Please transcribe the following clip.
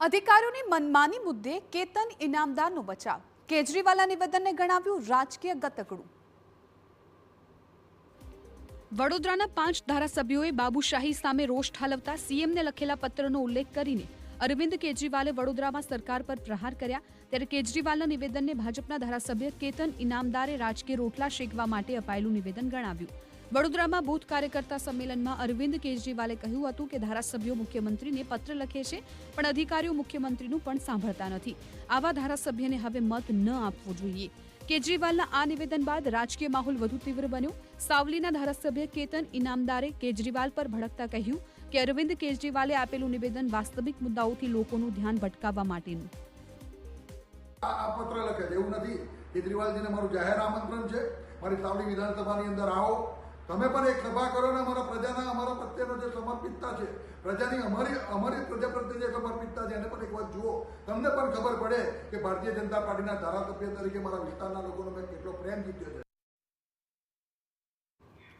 અધિકારીઓની મનમાની મુદ્દે કેતન ઇનામદારનો બચાવ. કેજરીવાલના નિવેદનને ગણાવ્યું રાજકીય ગતકડું. વડોદરાના 5 ધારાસભ્યોએ બાબુશાહી સામે રોષ ઠાલવતા સીએમને લખેલા પત્રનો ઉલ્લેખ કરીને અરવિંદ કેજરીવાલે વડોદરામાં સરકાર પર પ્રહાર કર્યા. ત્યારે કેજરીવાલના નિવેદનને ભાજપના ધારાસભ્ય કેતન ઇનામદારે રાજકીય રોટલા શેકવા માટે અપાયેલું નિવેદન ગણાવ્યું. વડોદરામાં બૂથ કાર્યકર્તા સંમેલનમાં અરવિંદ કેજરીવાલે કહ્યું હતું કે ધારાસભ્યો મુખ્યમંત્રીને પત્ર લખે છે, પણ અધિકારીઓ મુખ્યમંત્રીનું પણ સાંભળતા નથી. આવા ધારાસભ્યને હવે મત ન આપવો જોઈએ. કેજરીવાલના આ નિવેદન બાદ રાજકીય માહોલ વધુ તીવ્ર બન્યો. સાવલીના ધારાસભ્ય કેતન ઇનામદારે કેજરીવાલ પર ભડકતા કહ્યું કે અરવિંદ કેજરીવાલે આપેલું નિવેદન વાસ્તવિક મુદ્દાઓથી લોકોનું ધ્યાન ભટકાવવા માટેનું. આ પત્ર લખે છે એવું નથી. કેજરીવાલજીને મારું જાહેર આમંત્રણ છે, મારી સાવલી વિધાનસભાની અંદર આવો, તમે પણ એક સભા કરો ને અમારા પ્રજાના અમારા પ્રત્યેનો જે સમર્પિતતા છે, પ્રજાની અમારી પ્રજા પ્રત્યે જે સમર્પિતતા છે એને પણ એક વાત જુઓ. તમને પણ ખબર પડે કે ભારતીય જનતા પાર્ટીના ધારાસભ્ય તરીકે મારા વિસ્તારના લોકોનો મેં કેટલો પ્રેમ જીત્યો છે.